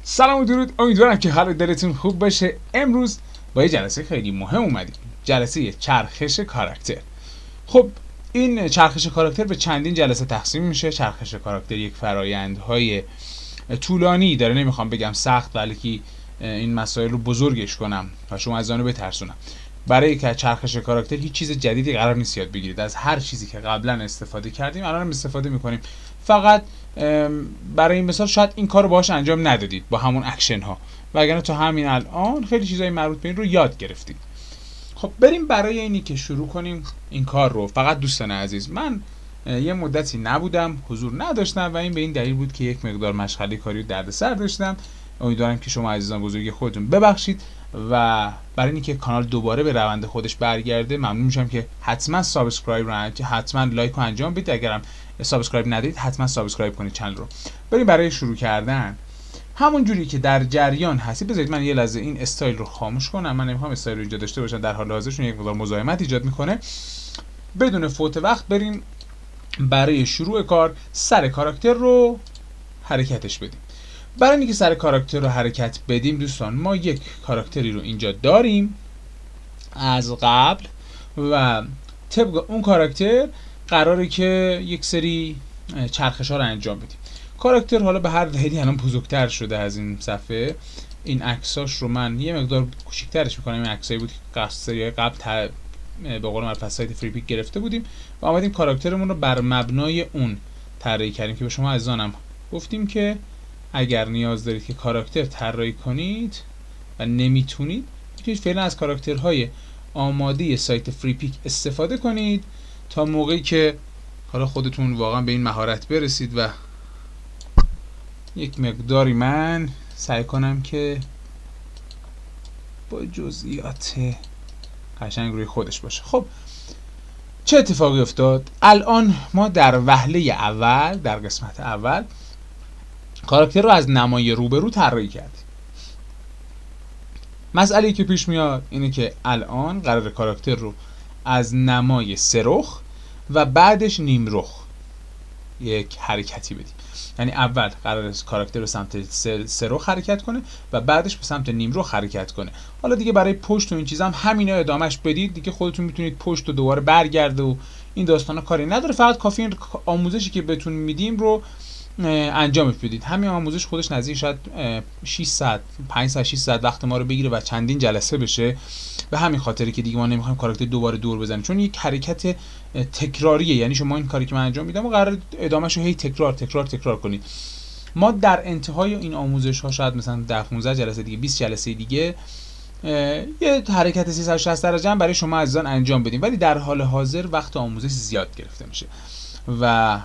سلام و درود، امیدوارم که حال دلتون خوب باشه. امروز با یه جلسه خیلی مهم اومدیم، جلسه چرخش کاراکتر. خب این چرخش کاراکتر به چندین جلسه تقسیم میشه. چرخش کاراکتر یک فرایندهای طولانی داره، نمیخوام بگم سخت، بلکه این مسائل رو بزرگش کنم و شما از آن بترسونم. برای که چرخش کاراکتر هیچ چیز جدیدی قرار نیست یاد بگیرید. از هر چیزی که قبلا استفاده کردیم الان هم استفاده میکنیم، فقط برای این مثال شاید این کار رو باهاش انجام ندادید با همون اکشن ها، وگرنه تا همین الان خیلی چیزای مربوط به این رو یاد گرفتید. خب بریم برای اینی که شروع کنیم این کار رو. فقط دوستان عزیز، من یه مدتی نبودم، حضور نداشتم و این به این دلیل بود که یک مقدار مشغله کاری و دردسر داشتم. امیدوارم که شما عزیزان بزرگ خودتون ببخشید و برای اینکه کانال دوباره به روند خودش برگرده ممنون میشم که حتما سابسکرایب رو حتما لایک رو انجام بدید. اگرم سابسکرایب ندید حتما سابسکرایب کنید چنل رو. بریم برای شروع کردن. همون جوری که در جریان هستی، بذارید من یه لحظه این استایل رو خاموش کنم. من نمیخوام استایل رو اینجا داشته باشم در حال حاضر، چون یک مقدار مزاحمت ایجاد میکنه. بدون فوت وقت بریم برای شروع کار. سر کاراکتر رو حرکتش بدیم. برای اینکه سر کاراکتر رو حرکت بدیم دوستان، ما یک کاراکتری رو اینجا داریم از قبل و طبق اون کاراکتر قراره که یک سری چرخش ها رو انجام بدیم. کاراکتر حالا به هر دلیلی الان بزرگتر شده از این صفحه. این عکساش رو من یه مقدار کوچیک‌ترش می‌کنم. این عکسایی بود که سری قبل به قول معروف از سایت فری پیک گرفته بودیم و اومدیم کاراکترمون رو بر مبنای اون طراحی کردیم که به شما عزیزانم گفتیم که اگر نیاز دارید که کاراکتر طراحی کنید و نمیتونید، میتونید فعلا از کاراکترهای آماده سایت فری پیک استفاده کنید تا موقعی که حالا خودتون واقعا به این مهارت برسید و یک مقداری من سعی کنم که با جزئیات قشنگ روی خودش باشه. خب چه اتفاقی افتاد؟ الان ما در وهله اول، در قسمت اول، کاراکتر رو از نمای روبرو طراحی کردیم. مسئله‌ای که پیش میاد اینه که الان قرار کاراکتر رو از نمای سرخ و بعدش نیم رخ یک حرکتی بدیم. یعنی اول قرار کاراکتر رو سمت سرخ حرکت کنه و بعدش به سمت نیم رخ حرکت کنه. حالا دیگه برای پشت و این چیزا هم همینا ادامهش بدید دیگه. خودتون میتونید پشت رو دوباره برگرده و این داستانا کاری نداره. فقط کافی این آموزشی که بهتون میدیم رو انجامش بدید. همین آموزش خودش نزدیک شاید 6 ساعت 5 ساعت 6 ساعت وقت ما رو بگیره و چندین جلسه بشه. به همین خاطری که دیگه ما نمیخوایم کاراکتر دوباره دور بزنیم، چون یک حرکت تکراریه. یعنی شما این کاری که من انجام میدم و قرار ادامهش رو هی تکرار کنید. ما در انتهای این آموزش ها شاید مثلا 10 15 جلسه دیگه 20 جلسه دیگه یه حرکت 360 درجه هم برای شما عزیزان انجام بدیم، ولی در حال حاضر وقت آموزش زیاد گرفته میشه و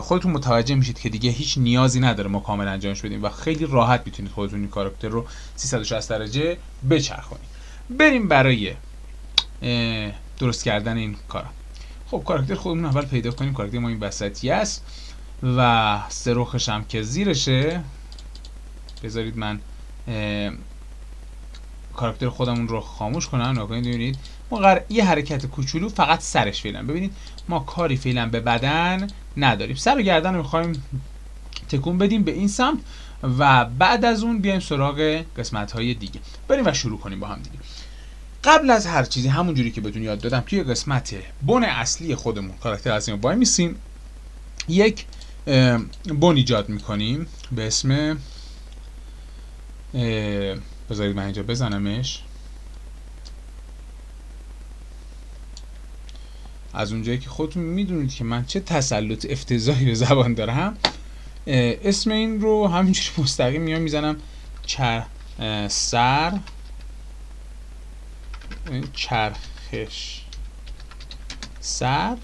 خودتون متوجه میشید که دیگه هیچ نیازی نداره ما کامل انجامش بدیم و خیلی راحت میتونید خودتون این کاراکتر رو 360 درجه بچرخونید. بریم برای درست کردن این کارا. خب کاراکتر خودمون اول پیدا کنیم. کاراکتر ما این وسطی است و سرخش هم که زیرشه. بذارید من کاراکتر خودمون رو خاموش کنم. نگاه ببینید ما یه حرکت کوچولو فقط سرش فعلا. ببینید ما کاری فعلا به بدن نداریم. سر و گردن رو می‌خوایم تکون بدیم به این سمت و بعد از اون بیایم سراغ قسمت‌های دیگه. بریم و شروع کنیم با هم دیگه. قبل از هر چیزی همون جوری که بهتون یاد دادم توی قسمت بن اصلی خودمون کاراکتر اصلی رو وای میسیم، یک بن ایجاد می‌کنیم به اسم بذارید من اینجا بزنمش. از اونجایی که خودتون میدونید که من چه تسلط افتضاحی به زبان دارم، اسم این رو همینجوری مستقیم میام میزنم چرخش سر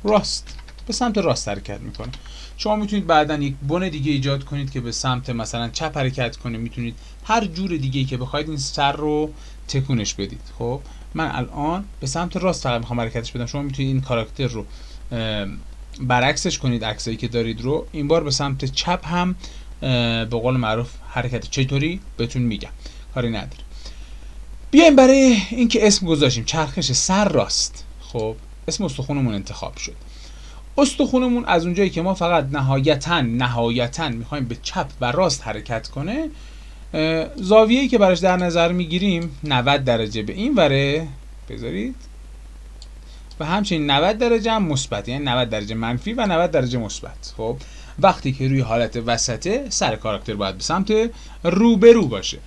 راست، به سمت راست حرکت میکنه. شما میتونید بعدن یک بن دیگه ایجاد کنید که به سمت مثلا چپ حرکت کنه. میتونید هر جور دیگه‌ای که بخواید این سر رو تکونش بدید. خب من الان به سمت راست فقط میخوام حرکتش بدم. شما میتونید این کاراکتر رو برعکسش کنید، عکسایی که دارید رو این بار به سمت چپ هم به قول معروف حرکت چطوری بهتون میگم، کاری نداره. بیایم برای اینکه اسم گذاشتیم چرخش سر راست. خب اسم استخونمون انتخاب شد. استخونمون از اونجایی که ما فقط نهایتاً میخوایم به چپ و راست حرکت کنه، زاویه‌ای که براش در نظر میگیریم 90 درجه به این وره بذارید و همچنین 90 درجه هم مثبت، یعنی 90 درجه منفی و 90 درجه مثبت. خب وقتی که روی حالت وسطه، سر کاراکتر باید به سمت روبرو باشه.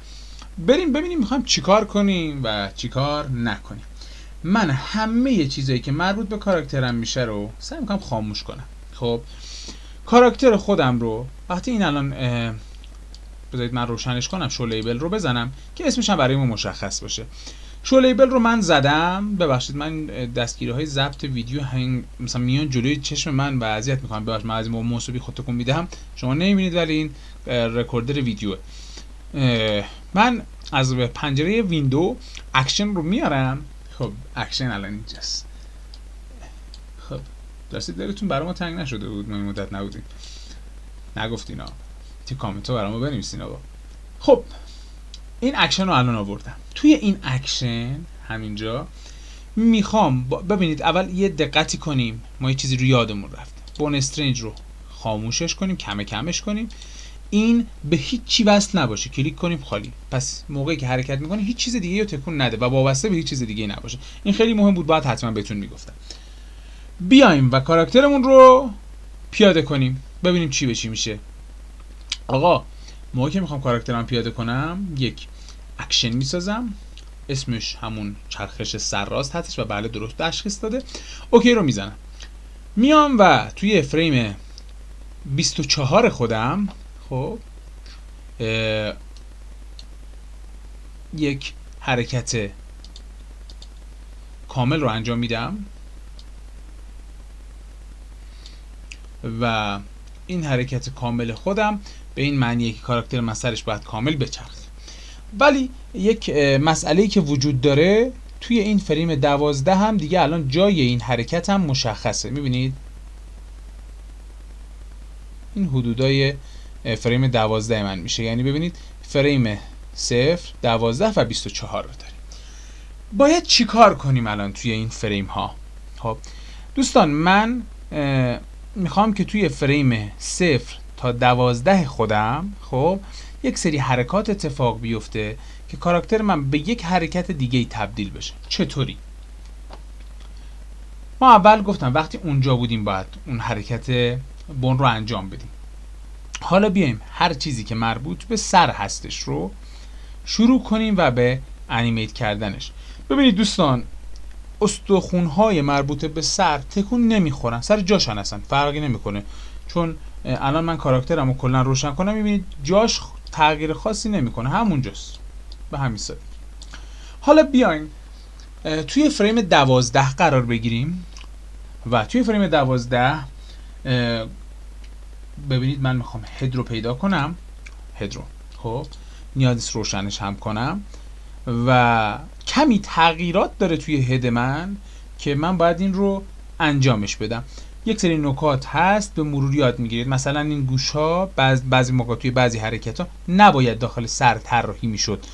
بریم ببینیم میخوایم چیکار کنیم و چیکار نکنیم. من همه چیزایی که مربوط به کاراکترم میشه رو سعی میکنم خاموش کنم. خب کاراکتر خودم رو وقتی این الان بذارید من روشنش کنم، شو لیبل رو بزنم که اسمش هم برای ما مشخص باشه. شو لیبل رو من زدم. ببخشید من دستگیری های ضبط ویدیو مثلا میان جلوی چشم من و اذیت میکنم. ببخشید من از این موسوی خودتون میدم، شما نمیبینید ولی این رکوردر ویدیوه. من از پنجره ویندو اکشن رو میارم. خب اکشن الان اینجاست. خب دستید دلتون برای ما تنگ نشده بود؟ ما این مدت نبودیم نگفتین ها، تو کامنت ها برای ما بنویسین آقا. خب این اکشن رو الان آوردم. توی این اکشن همینجا میخوام ببینید اول یه دقتی کنیم، ما یه چیزی رو یادمون رفت. بون استرنج رو خاموشش کنیم، کمش کنیم. این به هیچ چی وصل نباشه، کلیک کنیم خالی. پس موقعی که حرکت میکنه هیچ چیز دیگه رو تکون نده و وابسته به هیچ چیز دیگه نباشه. این خیلی مهم بود، باید حتما بهتون میگفتم. بیایم و کاراکترمون رو پیاده کنیم ببینیم چی به چی میشه. آقا موقعی که میخوام کاراکترم پیاده کنم، یک اکشن میسازم، اسمش همون چرخش سر راست هستش و بله درست تشخیص داده. اوکی رو میزنم. میام و توی فریم 24 خودم خب یک حرکت کامل رو انجام میدم و این حرکت کامل خودم به این معنیه که کاراکتر من سرش باید کامل بچرخه. ولی یک مسئله‌ای که وجود داره توی این فریم 12 هم دیگه الان جای این حرکت هم مشخصه. میبینید این حدودای فریم 12 من میشه، یعنی ببینید فریم 0 12 و 24 رو داریم. باید چی کار کنیم الان توی این فریم ها؟ خب دوستان من میخوام که توی فریم 0 تا 12 خودم خب یک سری حرکات اتفاق بیفته که کاراکتر من به یک حرکت دیگه تبدیل بشه. چطوری؟ ما اول گفتم وقتی اونجا بودیم باید اون حرکت بون رو انجام بدیم. حالا بیایم هر چیزی که مربوط به سر هستش رو شروع کنیم و به انیمیت کردنش. ببینید دوستان استخوان‌های مربوط به سر تکون نمیخورن، سر جاشن هستن، فرقی نمیکنه. چون الان من کاراکترم رو کلا روشن کنم میبینید جاش تغییر خاصی نمیکنه، همونجاست به همین سادگی. حالا بیاین توی فریم 12 قرار بگیریم و توی فریم 12 ببینید من میخوام هد رو پیدا کنم. هد رو خب نیازی روشنش هم کنم و کمی تغییرات داره توی هد من که من باید این رو انجامش بدم. یک سری نکات هست به مرور یاد میگیرید. مثلا این گوش ها بعضی موقع توی بعضی حرکت ها نباید داخل سر طراحی میشد.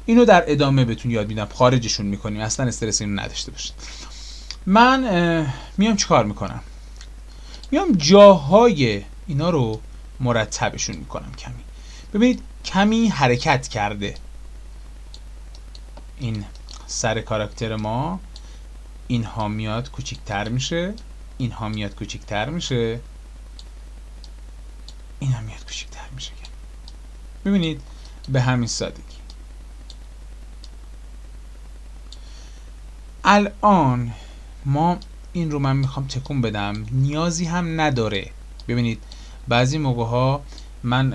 اینو در ادامه بهتون یاد میدم، خارجشون میکنیم، اصلا استرس اینو نداشته باشید. من میام چیکار میکنم؟ میام جاهای اینا رو مرتبشون میکنم کمی. ببینید کمی حرکت کرده این سر کاراکتر ما. اینها میاد کوچیک‌تر میشه، اینها میاد کوچیک‌تر میشه، اینها میاد کوچیک‌تر میشه. ببینید به همین سادگی. الان ما این رو من میخوام تکون بدم، نیازی هم نداره. ببینید بعضی موقع ها من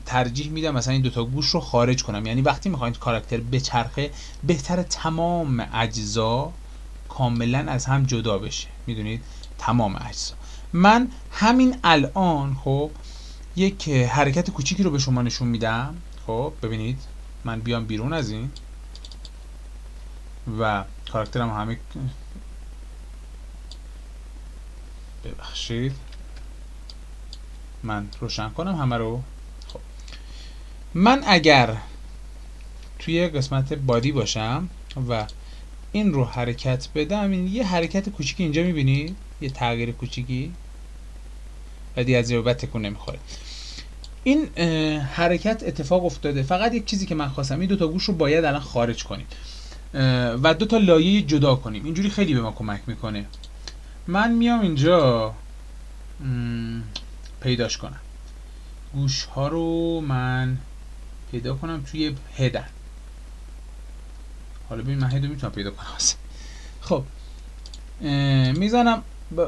ترجیح میدم مثلا این دوتا گوش رو خارج کنم، یعنی وقتی میخواید کاراکتر بچرخه بهتره تمام اجزا کاملا از هم جدا بشه. میدونید تمام اجزا. من همین الان خب یک حرکت کوچیکی رو به شما نشون میدم. خب ببینید من بیام بیرون از این و کاراکترم همه ببخشید من روشن کنم همه رو. خب من اگر توی قسمت بادی باشم و این رو حرکت بدم، این یه حرکت کوچیکی اینجا میبینید، یه تغییر کوچیکی و دیگه از بعد تکون نمیخوره. این حرکت اتفاق افتاده. فقط یک چیزی که من خواستم، این دو تا گوش رو باید الان خارج کنیم و دو تا لایه جدا کنیم. اینجوری خیلی به ما کمک میکنه. من میام اینجا پیداش کنم. گوش ها رو من پیدا کنم توی هدن. حالا ببین من هدو میتونم پیدا کنم. خب میزنم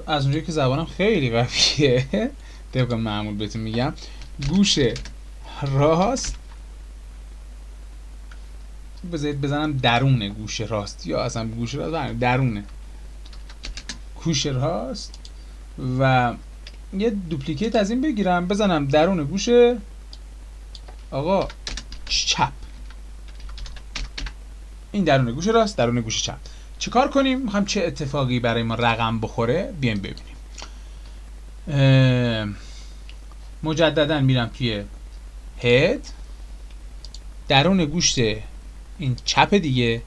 از اونجایی که زبانم خیلی قویه طبق معمول بهتون میگم، گوش راست، بذارید بزنم درون گوش راست یا اصلا گوش راست درونه گوش راست و یه دوپلیکیت از این بگیرم بزنم درون گوش آقا چپ. این درون گوش راست، درون گوش چپ. چیکار کنیم؟ میخوام چه اتفاقی برای ما رقم بخوره بیایم ببینیم. مجددا میرم توی هد، درون گوشت این چپ دیگه،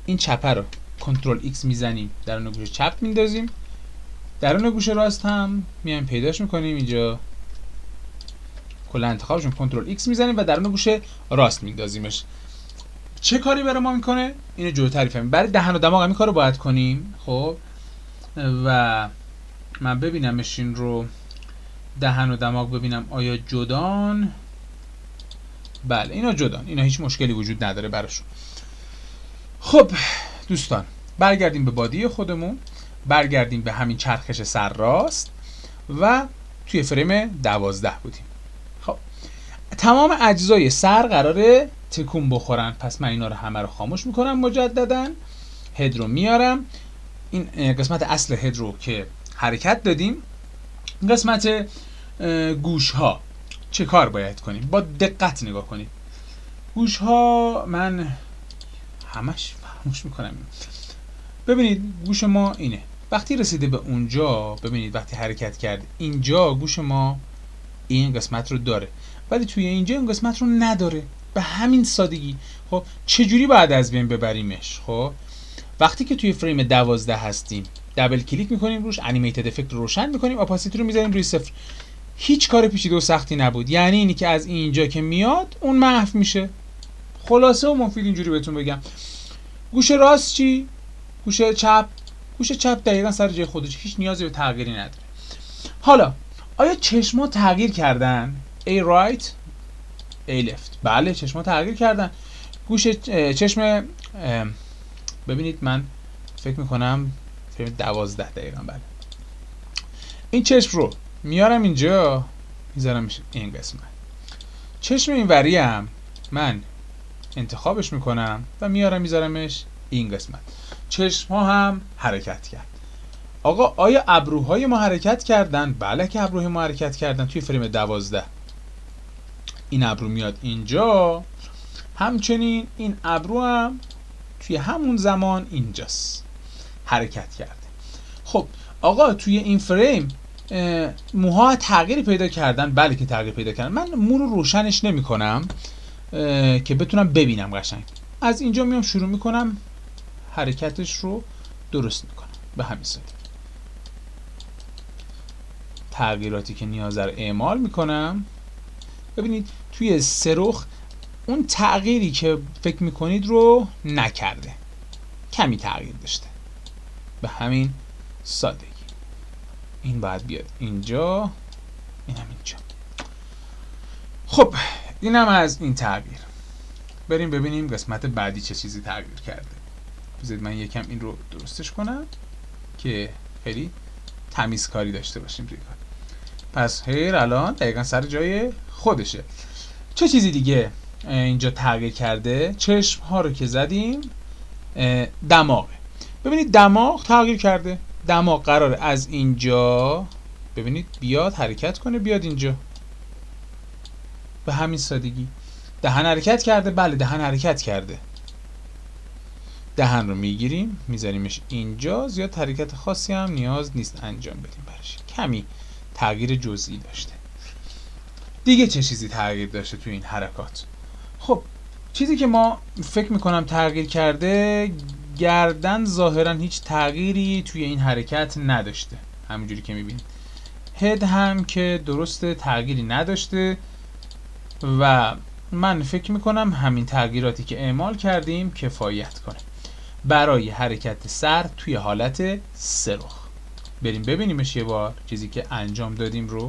این چپه رو کنترل ایکس میزنیم درون گوش چپ میندازیم، درون گوش راست هم میایم پیداش میکنیم اینجا، کلا انتخابشون کنترل ایکس میزنیم و درون گوش راست میندازیمش. چه کاری برای ما میکنه؟ اینو جلوتر میفهمیم. برای دهن و دماغ هم این کارو باید کنیم. خب و من ببینمش این رو، دهن و دماغ ببینم آیا جدان. بله اینا جدان، اینا هیچ مشکلی وجود نداره براشون. خب دوستان برگردیم به بادی خودمون، برگردیم به همین چرخش سر راست و توی فریم 12 بودیم. خب تمام اجزای سر قراره تکون بخورن، پس من اینا رو همه رو خاموش میکنم. مجددا هد رو میارم، این قسمت اصل هد رو که حرکت دادیم. قسمت گوش ها چه کار باید کنیم؟ با دقت نگاه کنید. گوش ها من همش فراموش میکنم. ببینید گوش ما اینه، وقتی رسیده به اونجا ببینید وقتی حرکت کرد اینجا گوش ما این قسمت رو داره، ولی توی اینجا این قسمت رو نداره. به همین سادگی. خب چجوری باید از بین ببریمش؟ خب وقتی که توی فریم 12 هستیم دبل کلیک میکنیم روش، انیمیتد افکت رو روشن میکنیم، اپاسیتی رو میذاریم روی 0. هیچ کار پیچیده و سختی نبود. یعنی اینی که از اینجا که میاد اون محو میشه. خلاصه و مفید اینجوری بهتون بگم. گوش راست چی؟ گوش چپ. گوش چپ دقیقا سر جای خودش، هیچ نیازی به تغییری نداره. حالا آیا چشما تغییر کردن؟ A right A left. بله چشما تغییر کردن. گوش چشم ببینید من فکر میکنم فریم 12 دقیقا. بله این چشم رو میارم اینجا میذارمش این قسمت. چشم این وری هم من انتخابش میکنم و میارم میذارمش این قسمت. چشم ها هم حرکت کرد. آقا آیا ابروهای ما حرکت کردن؟ بله که ابروهای ما حرکت کردن. توی فریم 12 این ابرو میاد اینجا، همچنین این ابرو هم توی همون زمان اینجاست حرکت کرده. خب آقا توی این فریم موها تغییری پیدا کردن؟ بله که تغییر پیدا کردن. من مو رو روشنش نمی کنم که بتونم ببینم قشنگ. از اینجا میام شروع میکنم حرکتش رو درست میکنم. به همین صورت تغییراتی که نیاز رو اعمال میکنم. ببینید توی سرخ اون تغییری که فکر میکنید رو نکرده، کمی تغییر داشته. به همین سادگی این باید بیاد اینجا، این هم اینجا. خب اینم از این تغییر. بریم ببینیم قسمت بعدی چه چیزی تغییر کرده. بذارید من یکم این رو درستش کنم که خیلی تمیزکاری داشته باشیم روی کار. پس هیر الان دقیقا سر جای خودشه. چه چیزی دیگه اینجا تغییر کرده؟ چشم ها رو که زدیم، دماغه. ببینید دماغ تغییر کرده. دماغ قراره از اینجا ببینید بیاد حرکت کنه، بیاد اینجا. به همین سادگی. دهن حرکت کرده؟ بله دهن حرکت کرده. دهن رو میگیریم میذاریمش اینجا. زیاد حرکت خاصی هم نیاز نیست انجام بدیم براش، کمی تغییر جزئی داشته. دیگه چه چیزی تغییر داشته توی این حرکات؟ خب چیزی که ما فکر میکنم تغییر کرده، گردن ظاهرا هیچ تغییری توی این حرکت نداشته، همونجوری که میبینید. هد هم که درست تغییری نداشته و من فکر میکنم همین تغییراتی که اعمال کردیم کفایت کنه برای حرکت سر توی حالت سرخ. بریم ببینیمش یه بار، چیزی که انجام دادیم رو.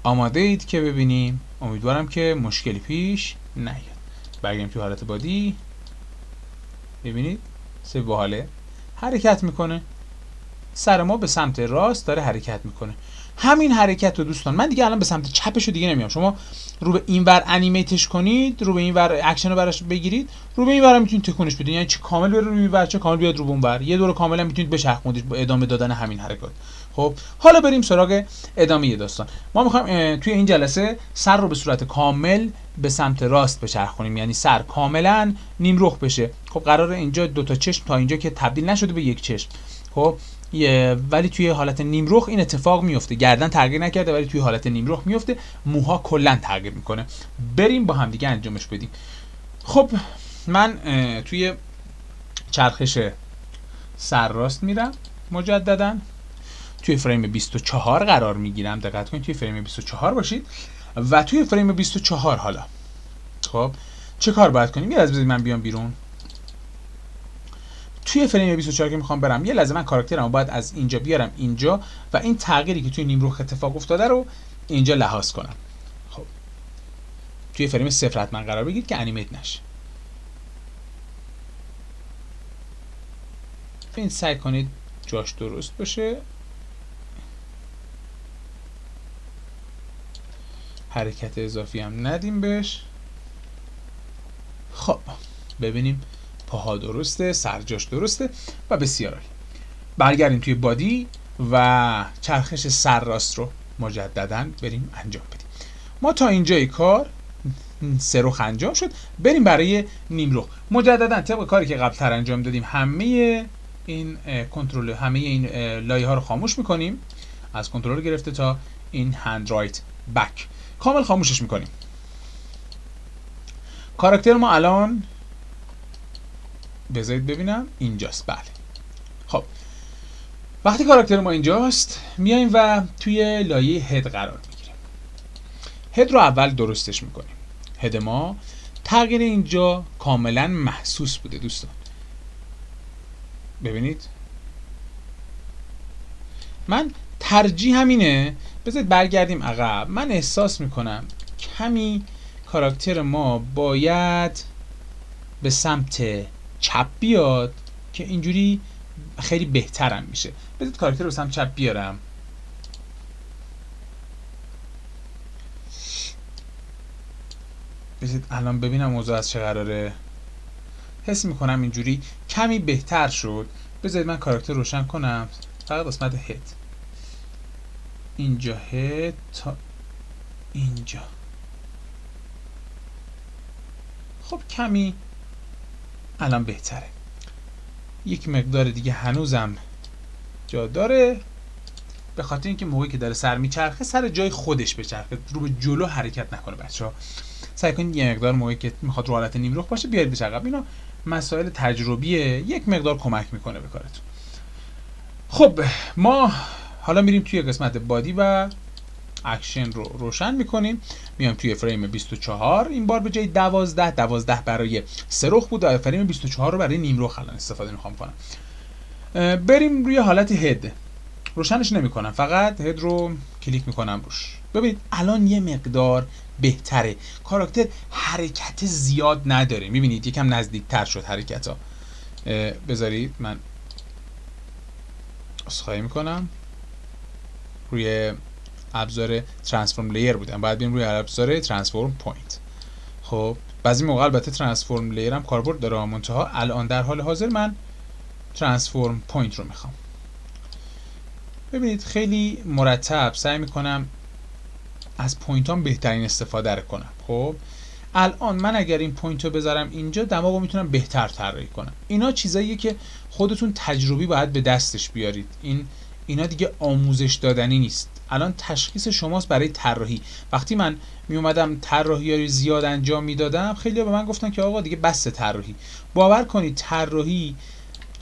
آماده اید که ببینیم؟ امیدوارم که مشکلی پیش نیاد. برگردیم توی حالت بادی. ببینید سه باحاله حرکت میکنه، سر ما به سمت راست داره حرکت میکنه. همین حرکت رو دوستان من دیگه الان به سمت چپش رو دیگه نمیام. شما رو به این ور انیمیتش کنید، رو به این ور اکشن رو براش بگیرید، رو به این ور میتونید تکونش بدید، یعنی چه کامل بره رو این ور چه کامل بیاد رو اون ور. یه دور کاملا میتونید بچرخونید با ادامه دادن همین حرکات. خب حالا بریم سراغ ادامه داستان. ما میخوایم توی این جلسه سر رو به صورت کامل به سمت راست بچرخونیم، یعنی سر کاملا نیم رخ بشه. خب قراره اینجا دو تا چشم تا اینجا که تبدیل نشده به یک چشم، خب ولی توی حالت نیم رخ این اتفاق میفته. گردن تغییر نکرده ولی توی حالت نیم رخ میفته. موها کلا تغییر میکنه. بریم با هم دیگه انجامش بدیم. خب من توی چرخش سر راست میرم، مجددا توی فریم 24 قرار میگیرم. دقت کنید توی فریم 24 باشید و توی فریم 24 حالا خب چه کار باید کنیم؟ یه لحظه بذارید من بیام بیرون. توی فریم 24 که میخوام برم، یه لحظه من کاراکترمو باید از اینجا بیارم اینجا و این تغییری که توی نیم رخ اتفاق افتاده رو اینجا لحاظ کنم. خب توی فریم 0 حتما قرار بگیرید که انیمیت نشه. این سعی کنید جاش درست باشه. حرکت اضافی هم ندیم بهش. خب ببینیم پاها درسته، سرجاش درسته و بسیار عالی. برگردیم توی بادی و چرخش سر راست رو مجددا بریم انجام بدیم. ما تا اینجای کار سرخ انجام شد. بریم برای نیم رخ. مجددا طبق کاری که قبلتر انجام دادیم همه این کنترل، همه این لایه ها رو خاموش میکنیم. از کنترل گرفته تا این هند رایت بک کامل خاموشش میکنیم. کاراکتر ما الان بذارید ببینم اینجاست. بله خب وقتی کاراکتر ما اینجاست میایم و توی لایه هد قرار میگیریم. هد رو اول درستش میکنیم. هد ما تغییر اینجا کاملا محسوس بوده دوستان. ببینید من ترجیح همینه. بذارید برگردیم عقب. من احساس میکنم کمی کاراکتر ما باید به سمت چپ بیاد که اینجوری خیلی بهترم میشه. بذارید کاراکتر رو به سمت چپ بیارم. بذارید الان ببینم موضوع از چه قراره. حس میکنم اینجوری کمی بهتر شد. بذارید من کاراکتر روشن کنم فقط قسمت هد. اینجا هد تا اینجا. خب کمی الان بهتره. یک مقدار دیگه هنوزم جا داره، به خاطر اینکه موقعی که داره سر میچرخه سر جای خودش بچرخه، رو به جلو حرکت نکنه. بچه‌ها سعی کنید یه مقدار موقعی که میخواد رو حالت نیم رخ باشه بیارید به عقب. اینا مسائل تجربیه، یک مقدار کمک میکنه به کارتون. خب ما حالا میریم توی قسمت بادی و اکشن رو روشن میکنیم. میام توی فریم 24 این بار به جای 12 برای سرخ بود، فریم 24 رو برای نیم رخ الان استفاده میخوام کنم. بریم روی حالت هد. روشنش نمیکنم، فقط هد رو کلیک میکنم روش. ببینید الان یه مقدار بهتره. کاراکتر حرکت زیاد نداره. میبینید یکم نزدیکتر شد حرکت ها. بذارید من عذرخواهی میکنم. روی ابزار ترانسفورم لیر بودم، باید بریم روی ابزار ترانسفورم پوینت. خب بعضی موقع البته ترانسفورم لیر هم کاربرد داره، منتها الان در حال حاضر من ترانسفورم پوینت رو میخوام. ببینید خیلی مرتب سعی میکنم از پوینت هم بهترین استفاده رو کنم. خب الان من اگر این پوینت رو بذارم اینجا دماغ رو میتونم بهتر طراحی کنم. اینا چیزاییه که خودتون تجربی باید به دستش بیارید. اینا دیگه آموزش دادنی نیست. الان تشخیص شماست برای طراحی. وقتی من می اومدم طراحی زیاد انجام میدادم خیلی به من گفتن که آقا دیگه بس طراحی. باور کنید طراحی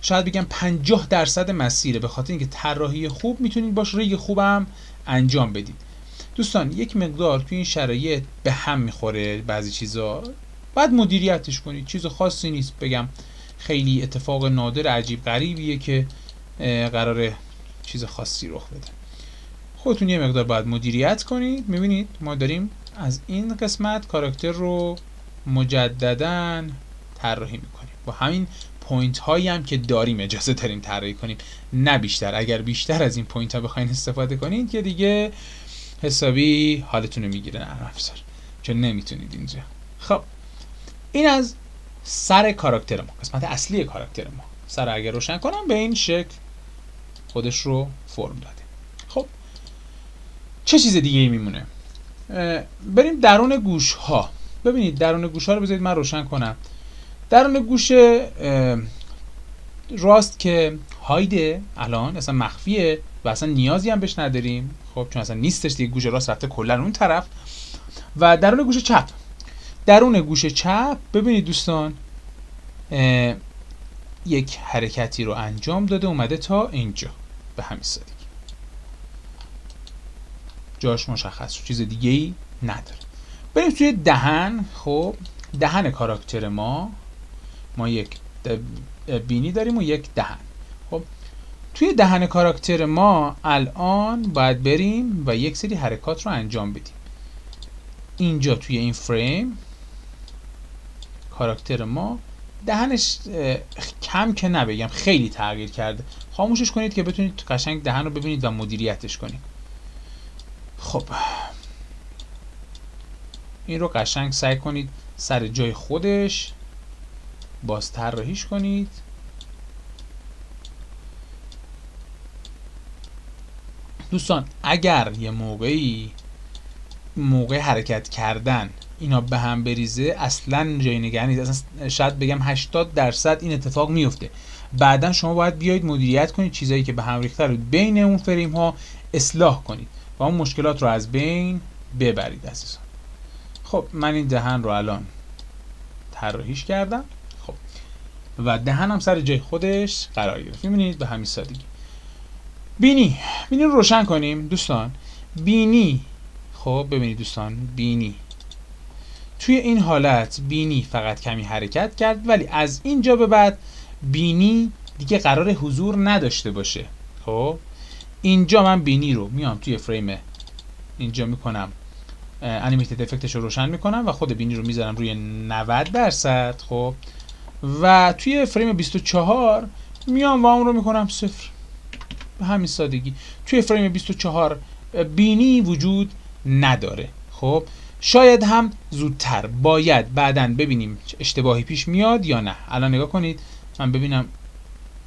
شاید بگم 50% مسیره، به خاطر اینکه طراحی خوب میتونید باش ریگ خوبم انجام بدید. دوستان یک مقدار توی این شرایط به هم میخوره بعضی چیزا، باید مدیریتش کنید. چیز خاصی نیست بگم خیلی اتفاق نادر عجیب غریبیه که قراره چیز خاصی رخ بده. خودتون یه مقدار باید مدیریت کنید. میبینید ما داریم از این قسمت کاراکتر رو مجدداً طراحی میکنیم با همین پوینت هایی هم که داریم اجازه داریم طراحی کنیم، نه بیشتر. اگر بیشتر از این پوینت ها بخواین استفاده کنید که دیگه حسابی حالتون رو میگیره نرم افزار، چون نمیتونید اینجا. خب این از سر کاراکتر ما، قسمت اصلی کاراکتر ما. سر اگر روشن کنم به این شکل خودش رو فرم داده. خب چه چیز دیگه ای میمونه؟ بریم درون گوش ها. ببینید درون گوش ها رو بذارید من روشن کنم. درون گوش راست که هایده الان اصلا مخفیه و اصلا نیازی هم بهش نداریم، خب چون اصلا نیستش دیگه، گوش راست رفته کلا اون طرف. و درون گوش چپ، درون گوش چپ ببینید دوستان یک حرکتی رو انجام داده اومده تا اینجا، به همین سادگی جاش مشخص شد، چیز دیگه ای نداره. بریم توی دهن. خب دهن کاراکتر ما یک بینی داریم و یک دهن. خب توی دهن کاراکتر ما الان باید بریم و یک سری حرکات رو انجام بدیم. اینجا توی این فریم کاراکتر ما دهنش کم که نبگم خیلی تغییر کرده. خاموشش کنید که بتونید قشنگ دهن رو ببینید و مدیریتش کنید. خب این رو قشنگ سعی کنید سر جای خودش باز طراحیش کنید. دوستان اگر یه موقع حرکت کردن اینا به هم بریزه اصلا جای نگرانی نیست. اصلا شاید بگم 80% این اتفاق میفته. بعدا شما باید بیایید مدیریت کنید چیزایی که به هم ریخته رو بین اون فریم ها اصلاح کنید و اون مشکلات رو از بین ببرید عزیزان. خب من این دهن رو الان طراحیش کردم. خب و دهنم سر جای خودش قرار گرفت. می‌بینید به همین سادگی. بینی رو روشن کنیم دوستان. بینی خب ببینید دوستان، بینی توی این حالت بینی فقط کمی حرکت کرد، ولی از اینجا به بعد بینی دیگه قرار حضور نداشته باشه. خب اینجا من بینی رو میام توی فریم اینجا میکنم انیمیتد افکتش رو روشن میکنم و خود بینی رو میذارم روی 90%. خب و توی فریم 24 میام و اون رو میکنم 0. به همین سادگی. توی فریم 24 بینی وجود نداره. خب شاید هم زودتر باید بعداً ببینیم اشتباهی پیش میاد یا نه. الان نگاه کنید من ببینم.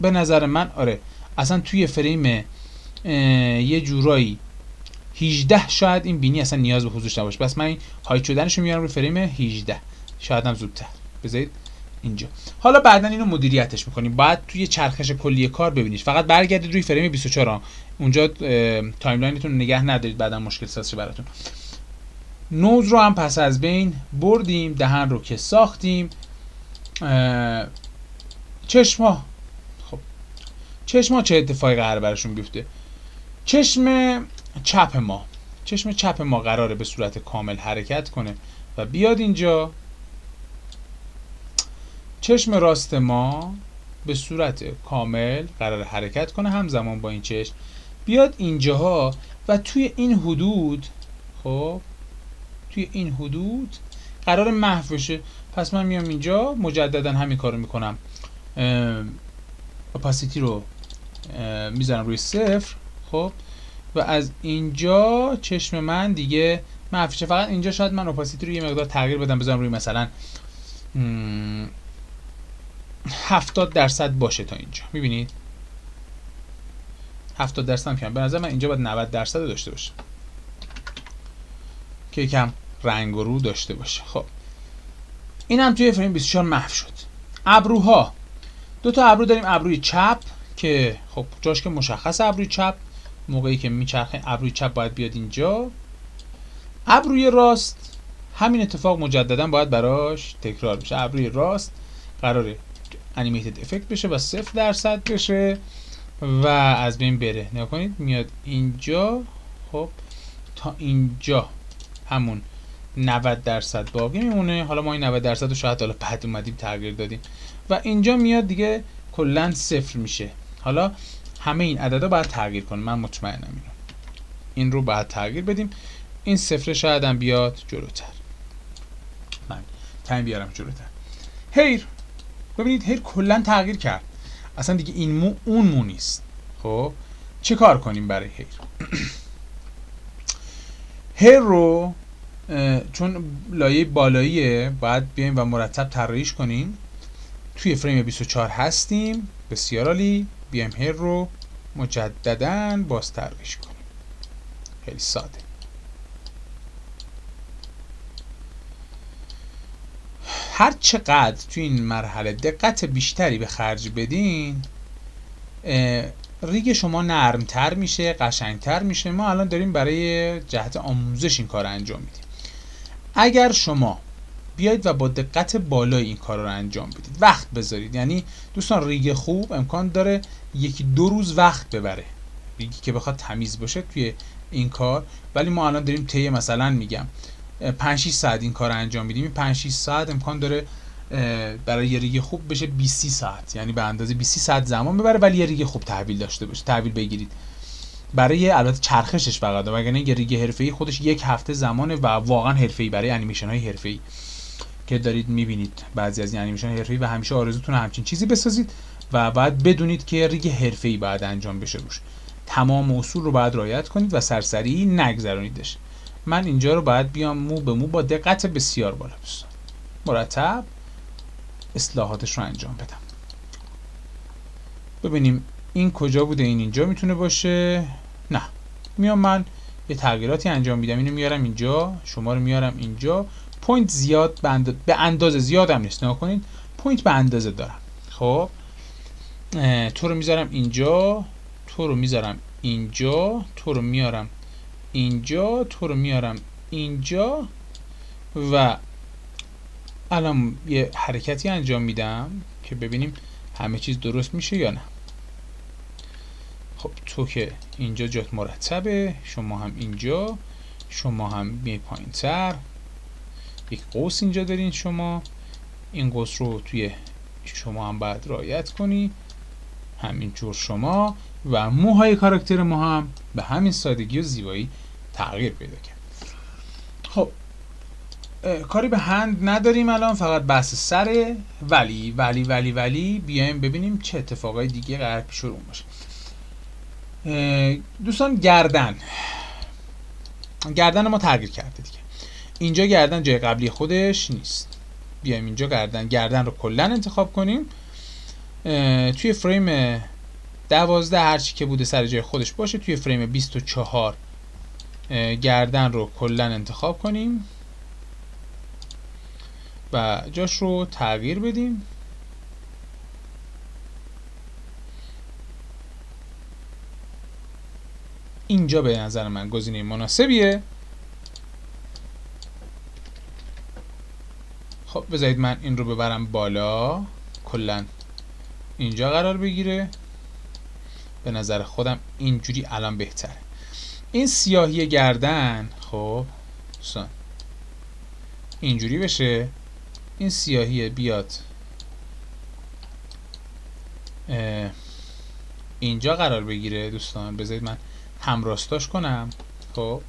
به نظر من آره اصلا توی فریم یه جورایی 18 شاید این بینی اصلا نیاز به حضورش نباشه. بس من این هایت شدنش رو میارم روی فریم 18. شاید هم زودتر. بذارید اینجا. حالا بعداً اینو مدیریتش میکنیم. بعد توی چرخش کلی کار ببینید. فقط برگردید روی فریم 24 اونجا تایملاینتون نگه ندارید بعداً مشکل ساز شه براتون. نوز رو هم پس از بین بردیم. دهن رو که ساختیم. چشما. خب چشما چه اتفاقی قراره براشون بیفته؟ چشم چپ ما قراره به صورت کامل حرکت کنه و بیاد اینجا. چشم راست ما به صورت کامل قراره حرکت کنه همزمان با این چشم، بیاد اینجاها و توی این حدود. خب توی این حدود قرار محو بشه. پس من میام اینجا مجددا همین کارو میکنم. اپاسیتی رو میذارم روی 0. خب و از اینجا چشم من دیگه محو شه. فقط اینجا شاید من اپاسیتی رو یه مقدار تغییر بدم، بذارم روی مثلا 70% باشه تا اینجا. میبینید 70% هم کم. به نظر من اینجا باید 90% داشته باشه که یکم رنگ و رو داشته باشه. خب این هم توی فریم 24 محو شد. ابروها، دو تا ابرو داریم. ابروی چپ که خب جاش که مشخص، ابروی چپ موقعی که میچرخه ابروی چپ باید بیاد اینجا. ابروی راست همین اتفاق مجددا باید براش تکرار بشه. ابروی راست قراره انیمیتد افکت بشه و 0% بشه و از بین بره. نگاه کنید میاد اینجا. خب تا اینجا همون 90% باقی میمونه. حالا ما این 90% رو شاید حالا بعد اومدیم تغییر دادیم و اینجا میاد دیگه کلا 0 میشه. حالا همه این عددا باید تغییر کنه، من مطمئنم این رو باید تغییر بدیم. این 0 شاید هم بیاد جلوتر. من تایم بیارم جلوتر. هیر ببینید هیر کلا تغییر کرد، اصلا دیگه این مو اون مو نیست. خب چه کار کنیم برای هیر؟ هیر رو چون لایه بالاییه باید بیایم و مرتب طراحیش کنیم. توی فریم 24 هستیم، بسیار عالی. بیایم هیر رو مجدداً باز طراحیش کنیم. خیلی ساده. هر چقدر توی این مرحله دقت بیشتری به خرج بدین، ریگ شما نرمتر میشه، قشنگتر میشه. ما الان داریم برای جهت آموزش این کار رو انجام میدیم. اگر شما بیاید و با دقت بالای این کار رو انجام بدید، وقت بذارید، یعنی دوستان ریگ خوب امکان داره 1-2 روز وقت ببره، ریگی که بخواد تمیز باشه توی این کار. ولی ما الان داریم طی مثلا میگم 5-6 ساعت این کار رو انجام میدیم. 5-6 ساعت امکان داره برای یه ریگ خوب بشه 20-30 ساعت، یعنی به اندازه 20 ساعت زمان ببره، ولی یه ریگ خوب تحویل داشته باشه، تحویل بگیرید برای البته چرخشش فقط، وگرنه یه ریگ حرفه‌ای خودش 1 هفته زمانه و واقعا حرفه‌ای برای انیمیشن های حرفه‌ای که دارید میبینید. بعضی از این انیمیشن حرفه‌ای و همیشه آرزوتون همچین چیزی بسازید و بعد بدونید که ریگ حرفه‌ای بعد انجام بشه روش. تمام اصول رو باید رعایت کنید و سرسری نگذرونیدش. من اینجا رو باید بیام مو به مو با دقت بسیار بالا دوستان مرتب اصلاحاتش رو انجام بدم. ببینیم این کجا بوده، این اینجا میتونه باشه. نه، میام من یه تغییراتی انجام میدم. اینو میارم اینجا، شما رو میارم اینجا. پوینت زیاد به اندازه زیاد هم نیست، نگاه کنید پوینت به اندازه دارم. خب تو رو میذارم اینجا، تو رو میذارم اینجا، تو رو میارم اینجا، تو رو میارم اینجا و الان یه حرکتی انجام میدم که ببینیم همه چیز درست میشه یا نه. خب تو که اینجا جات مرتبه، شما هم اینجا، شما هم می پایین تر. یک قوس اینجا دارین، شما این قوس رو توی شما هم باید رعایت کنی، همینجور شما و موهای کاراکتر ما هم به همین سادگی و زیبایی تغییر پیدا کرد. خب کاری به هند نداریم الان، فقط بحث سره. ولی بیایم ببینیم چه اتفاقای دیگه قرار پیش رو باشه. دوستان گردن ما تغییر کرده دیگه. اینجا گردن جای قبلی خودش نیست. بیایم اینجا گردن رو کلا انتخاب کنیم. توی فریم 12 هرچی که بوده سر جای خودش باشه. توی فریم 24 گردن رو کلا انتخاب کنیم و جاش رو تغییر بدیم. اینجا به نظر من گزینه مناسبیه. خب بذارید من این رو ببرم بالا، کلا اینجا قرار بگیره. به نظر خودم اینجوری الان بهتره. این سیاهی گردن خب دوستان اینجوری بشه. این سیاهی بیاد اینجا قرار بگیره. دوستان بذارید من همراستاش کنم. خب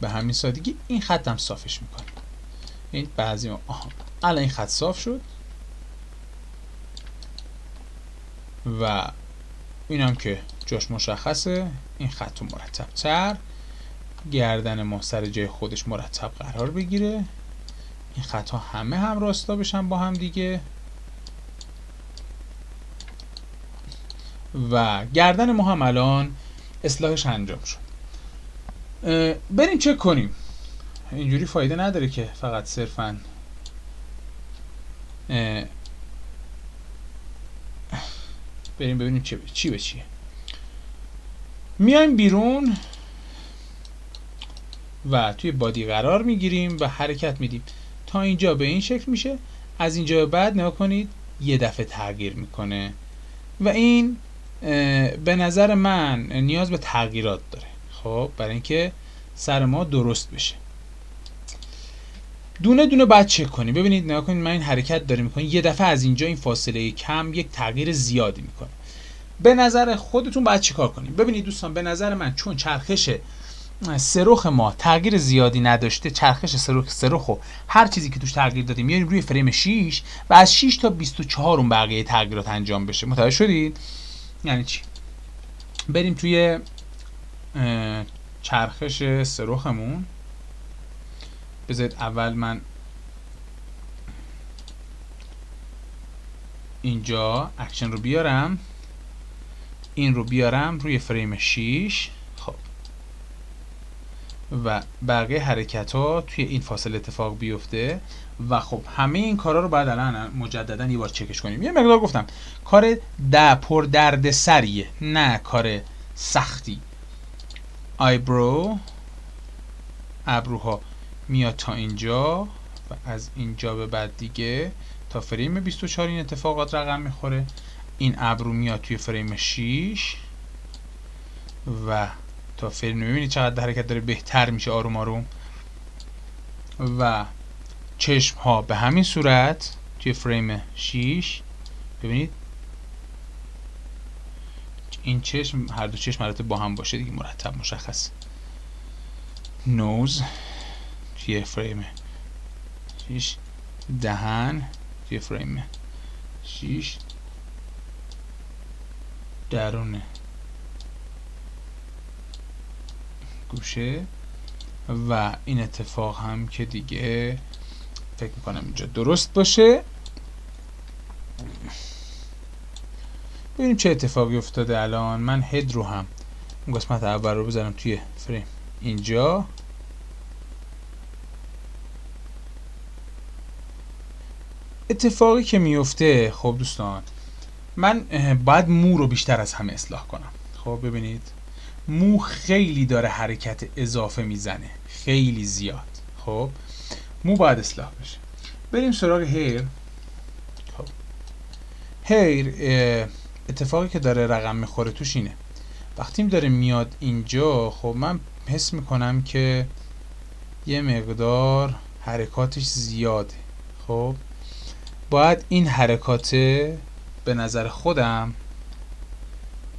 به همین سادگی این خطم صافش میکنم. این بعضی الان این خط صاف شد و اینم که جاش مشخصه. این خط رو مرتب تر، گردن ما سر جای خودش مرتب قرار بگیره. این خط ها همه هم راستا بشن با هم دیگه و گردن ما هم الان اصلاحش انجام شد. بریم چک کنیم. اینجوری فایده نداره که فقط صرفاً بریم ببینیم چی به چیه. میایم بیرون و توی بادی قرار میگیریم و حرکت میدیم تا اینجا به این شکل میشه. از اینجا به بعد نگاه کنید یه دفعه تغییر میکنه و این به نظر من نیاز به تغییرات داره. خب برای اینکه سر ما درست بشه دونه دونه باید چک کنیم. ببینید نگاه کنید من این حرکت داره میکنه، یه دفعه از اینجا این فاصله کم یک تغییر زیادی میکنه. به نظر خودتون باید چیکار کنیم؟ ببینید دوستان، به نظر من چون چرخش سرخ ما تغییر زیادی نداشته، چرخش سرخ و هر چیزی که توش تغییر دادیم میاریم روی فریم 6 و از 6 تا 24 اون بقیه تغییرات انجام بشه. متوجه شدید؟ یعنی چی؟ بریم توی چرخش سرخمون. بذارید اول من اینجا اکشن رو بیارم، این رو بیارم روی فریم 6. خب و بقیه حرکت ها توی این فاصله اتفاق بیفته و خب همه این کارا رو بعد الان مجددا یه بار چکش کنیم. یه مقدار گفتم کار پر درد سریه، نه کار سختی. ابروها میاد تا اینجا و از اینجا به بعد دیگه تا فریم 24 این اتفاقات رقم میخوره. این ابرو میاد توی فریم 6 و تا فریم، میبینید چقدر حرکت داره بهتر میشه آروم آروم. و چشم ها به همین صورت توی فریم 6 ببینید این چشم، هر دو چشم البته با هم باشه دیگه مرتب مشخص. نوز توی فریم 6، دهن توی فریم 6، درون گوشه و این اتفاق هم که دیگه فکر میکنم اینجا درست باشه. ببینیم چه اتفاقی افتاده. الان من هد رو هم اون قسمت اول رو بزنم توی فریم اینجا، اتفاقی که میفته خب دوستان، من باید مو رو بیشتر از همه اصلاح کنم. خب ببینید مو خیلی داره حرکت اضافه میزنه، خیلی زیاد. خب مو باید اصلاح بشه. بریم سراغ هیر. خب هیر اتفاقی که داره رقم میخوره توش اینه، وقتی داره میاد اینجا خب من حس میکنم که یه مقدار حرکاتش زیاده. خب باید این حرکات به نظر خودم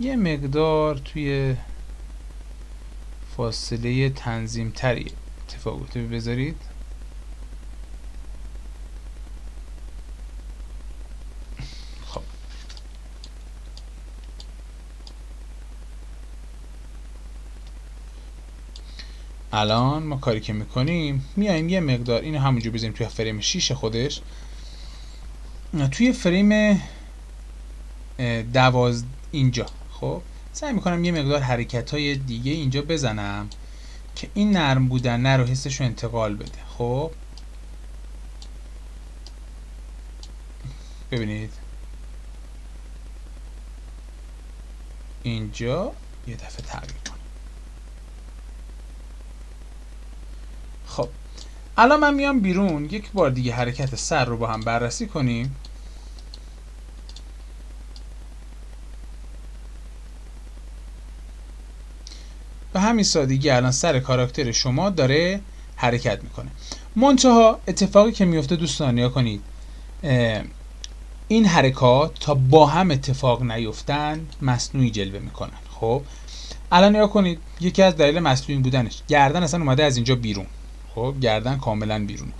یه مقدار توی فاصله تنظیم تری اتفاقات بذارید. خب الان ما کاری که میکنیم میایم یه مقدار اینو همونجور بذاریم توی فریم 6 خودش، توی فریم 12 اینجا. خب سعی میکنم یه مقدار حرکت های دیگه اینجا بزنم که این نرم بودن رو حسش رو انتقال بده. خب ببینید اینجا یه دفعه تغییر کنه. خب الان من میام بیرون، یک بار دیگه حرکت سر رو با هم بررسی کنیم. به همین سادگی الان سر کاراکتر شما داره حرکت میکنه. منتها اتفاقی که میفته دوستان نگاه کنید، این حرکات تا با هم اتفاق نیفتن مصنوعی جلوه میکنن. خب الان نگاه کنید یکی از دلایل مصنوعی بودنش گردن اصلا اومده از اینجا بیرون. خب گردن کاملا بیرونه،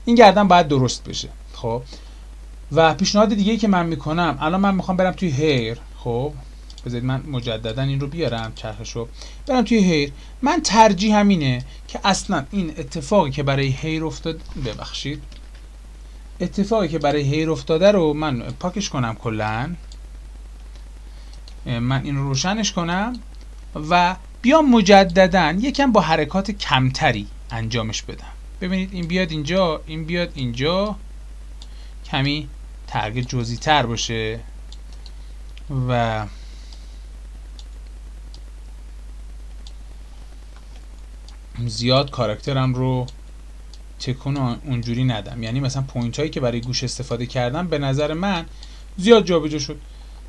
این گردن باید درست بشه. خب و پیشنهاد دیگه ای که من میکنم، الان من میخوام برم توی هیر. خب بذارید من مجددا این رو بیارم، چرخش رو برم توی هیر. من ترجیح همینه که اصلا این اتفاقی که برای هیر افتاد، ببخشید اتفاقی که برای هیر افتاده رو من پاکش کنم کلا، من این رو روشنش کنم و بیام مجددا یکم با حرکات کمتری انجامش بدم. ببینید این بیاد اینجا، این بیاد اینجا، کمی تغییر جزئی تر باشه و زیاد کاراکترم رو تکون اونجوری ندم. یعنی مثلا پوینت هایی که برای گوش استفاده کردم به نظر من زیاد جابجا شد.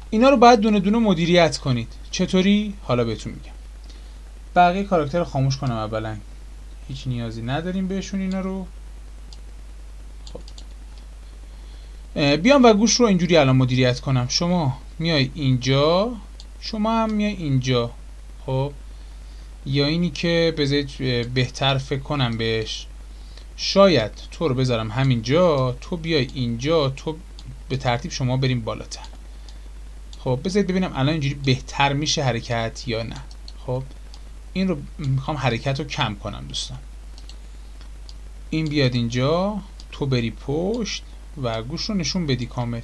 اینا رو باید دونه دونه مدیریت کنید. چطوری؟ حالا بهتون میگم. بقیه کاراکتر رو خاموش کنم اولا، هیچ نیازی نداریم بهشون اینا رو. خب بیام و گوش رو اینجوری الان مدیریت کنم. شما میای اینجا، شما هم میای اینجا. خب یا اینی که بذارید بهتر فکر کنم بهش، شاید تو رو بذارم همینجا، تو بیای اینجا، تو به ترتیب شما بریم بالاتر. خب بذارید ببینم الان اینجوری بهتر میشه حرکت یا نه. خب این رو میخوام حرکت رو کم کنم دوستان. این بیاد اینجا، تو بری پشت و گوش رو نشون بدی کامل.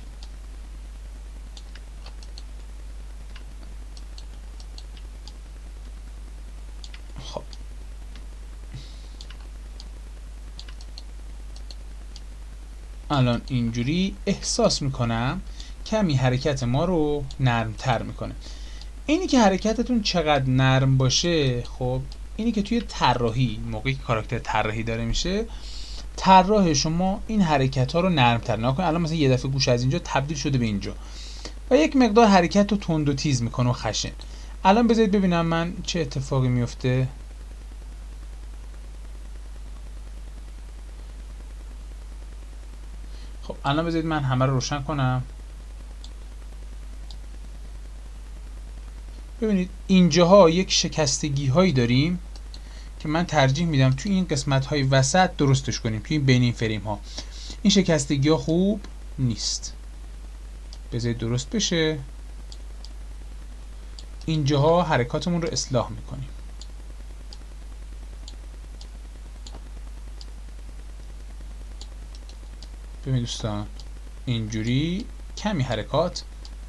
خب الان اینجوری احساس میکنم کمی حرکت ما رو نرمتر میکنه. اینی که حرکتتون چقدر نرم باشه، خب اینی که توی طراحی موقعی که کاراکتر طراحی داره میشه، طراح شما این حرکت ها رو نرمتر نکنه. الان مثلا یه دفعه گوش از اینجا تبدیل شده به اینجا و یک مقدار حرکت رو تند و تیز میکنه و خشن. الان بذارید ببینم من چه اتفاقی میفته. خب الان بذارید من همه رو روشن کنم. ببینید اینجاها یک شکستگی هایی داریم که من ترجیح میدم توی این قسمت های وسط درستش کنیم، توی این بین این فریم ها. این شکستگی ها خوب نیست، بذارید درست بشه. اینجاها حرکاتمون رو اصلاح میکنیم. ببینید دوستان اینجوری کمی حرکات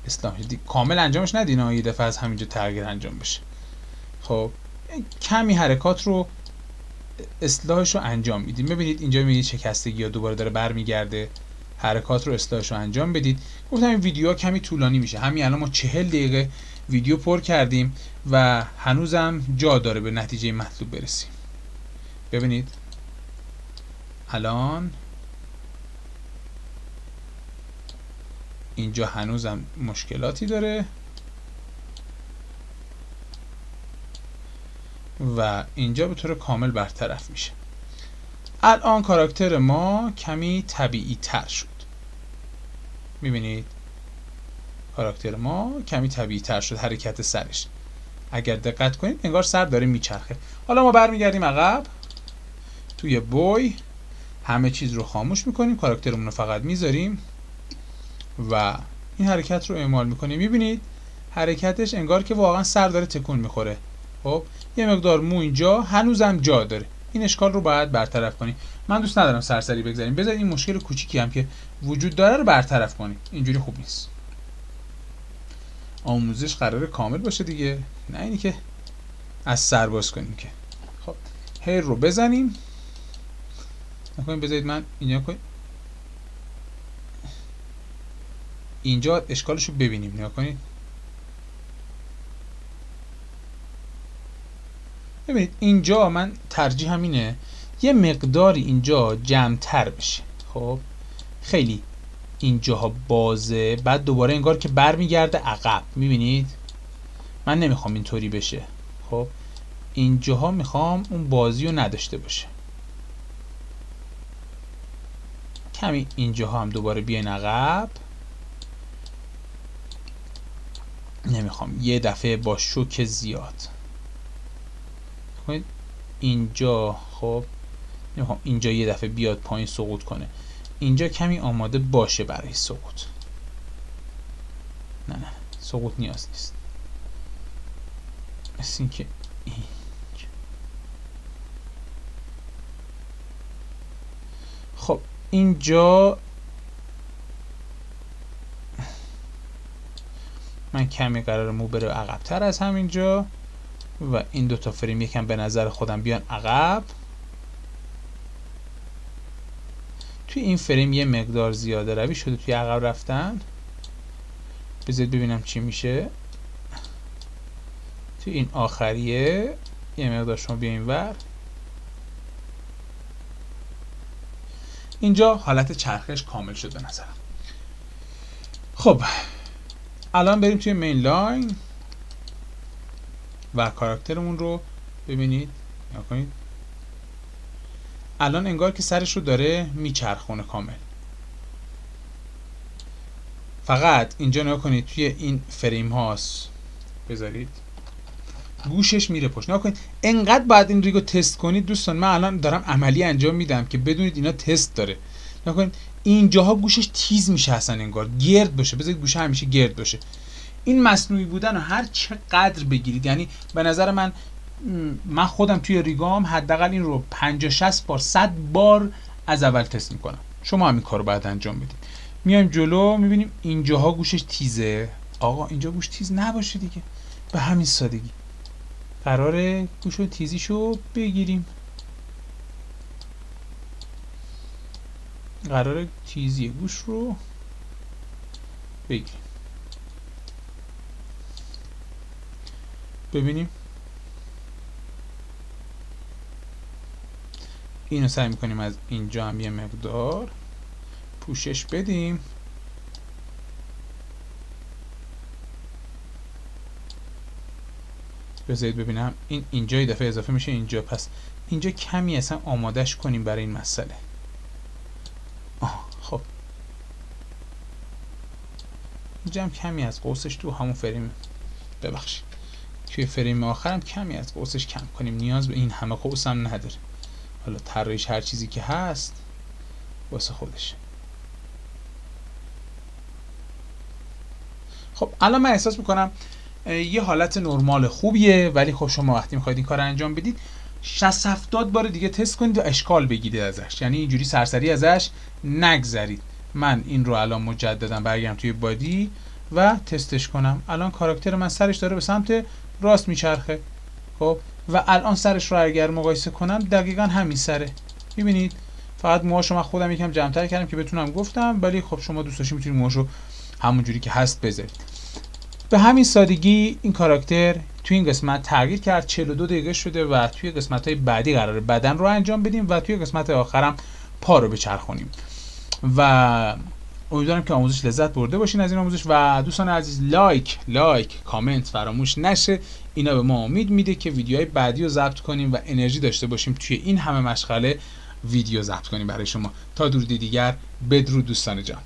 اصلاح میشه. کامل انجامش ندین، یه دفعه از همینجا تغییر انجام بشه. خب کمی حرکات رو اصلاحش رو انجام میدیم. ببینید اینجا میبینید شکستگی ها دوباره داره برمیگرده. حرکات رو اصلاحش رو انجام بدید. گفتم این ویدیو کمی طولانی میشه. همین الان ما 40 دقیقه ویدیو پر کردیم و هنوزم جا داره به نتیجه مطلوب برسیم. ببینید الان اینجا هنوزم مشکلاتی داره و اینجا به طور کامل برطرف میشه. الان کاراکتر ما کمی طبیعی تر شد. میبینید کاراکتر ما کمی طبیعی تر شد حرکت سرش. اگر دقت کنید انگار سر داره میچرخه. حالا ما برمیگردیم عقب، توی بوی همه چیز رو خاموش میکنیم، کاراکترمون رو فقط میذاریم و این حرکت رو اعمال میکنیم. میبینید حرکتش انگار که واقعا سر داره تکون میخوره. خب یه مقدار مو اینجا هنوزم جا داره. این اشکال رو باید برطرف کنیم. من دوست ندارم سرسری بگذاریم. بذارید این مشکل کوچیکی هم که وجود داره رو برطرف کنیم. اینجوری خوب نیست. آموزش قراره کامل باشه دیگه، نه اینی که از سر باز کنیم که. خب هیر رو بزنیم. نکنیم بذارید من اینجا کنیم. اینجا اشکالش رو ببینیم. نگاه کنید. ببینید اینجا من ترجیح همینه یه مقداری اینجا جمع‌تر بشه. خب خیلی اینجاها بازه، بعد دوباره انگار که برمیگرده عقب. میبینید من نمیخوام اینطوری بشه. خب اینجاها میخوام اون بازی رو نداشته باشه. کمی اینجاها هم دوباره بیاین عقب. نمیخوام یه دفعه با شوک زیاد. اینجا خب نمیخوام اینجا یه دفعه بیاد پایین سقوط کنه. اینجا کمی آماده باشه برای سقوط. نه سقوط نیاز نیست. مثل این که خب اینجا من کمی قرار مو بره عقب تر از همینجا و این دوتا فریم یکم به نظر خودم بیان عقب. توی این فریم یه مقدار زیاده روی شده توی عقب رفتن. بذارید ببینم چی میشه. توی این آخریه یه مقدار شما بیاین ور. اینجا حالت چرخش کامل شد به نظرم. خب الان بریم توی مین لاین و کاراکترمون رو ببینید، نگاه کنید. الان انگار که سرش رو داره میچرخونه کامل. فقط اینجا نگاه کنید توی این فریم هاست، بذارید گوشش میره پشت. نگاه کنید انقدر باید این ریگو تست کنید دوستان. من الان دارم عملی انجام میدم که بدونید اینا تست داره. نگاه کنید اینجاها گوشش تیز میشه، اصلا انگار گرد باشه. بذارید گوشه همیشه گرد باشه. این مصنوعی بودن رو هر چقدر بگیرید، یعنی به نظر من خودم توی ریگام حداقل این رو 50-60 بار 100 بار از اول تست میکنم. شما هم این کارو باید انجام بدید. میایم جلو میبینیم اینجاها گوشش تیزه. آقا اینجا گوش تیز نباشه دیگه. به همین سادگی قراره گوش و تیزیشو بگیریم. قراره تیزی گوش رو بگیریم. ببینیم اینو سعی میکنیم از اینجا هم یه مقدار پوشش بدیم. بذارید ببینم این اینجا یه دفعه اضافه میشه اینجا، پس اینجا کمی اصلا آمادش کنیم برای این مسئله. خب اینجا هم کمی از قوسش تو همون فریم، ببخشید توی فریم آخرم کمی از قوسش کم کنیم. نیاز به این همه قوس هم نداره. حالا طراحیش هر چیزی که هست واسه خودش. خب الان من احساس میکنم یه حالت نرمال خوبیه، ولی خب شما وقتی میخواید این کار انجام بدید 60-70 بار دیگه تست کنید و اشکال بگیرید ازش، یعنی اینجوری سرسری ازش نگذرید. من این رو الان مجددا برگردم توی بادی و تستش کنم. الان کاراکتر من سرش داره به سمت راست میچرخه. خب و الان سرش رو اگر مقایسه کنم دقیقاً همین سره. میبینید فقط موهاشو من خودم یکم جمع‌تر کردم که بتونم گفتم، ولی خب شما دوست داشتید میتونید موهاشو همون جوری که هست بذارید. به همین سادگی این کاراکتر توی این قسمت تغییر کرد، 42 دقیقه شده و توی قسمت‌های بعدی قراره بدن رو انجام بدیم و توی قسمت آخرم پا رو بچرخونیم. و امیدوارم که آموزش لذت برده باشین از این آموزش. و دوستان عزیز لایک کامنت فراموش نشه. اینا به ما امید میده که ویدیوهای بعدی رو ضبط کنیم و انرژی داشته باشیم توی این همه مشغله ویدیو ضبط کنیم برای شما. تا درودی دیگر، بدرود دوستان جان.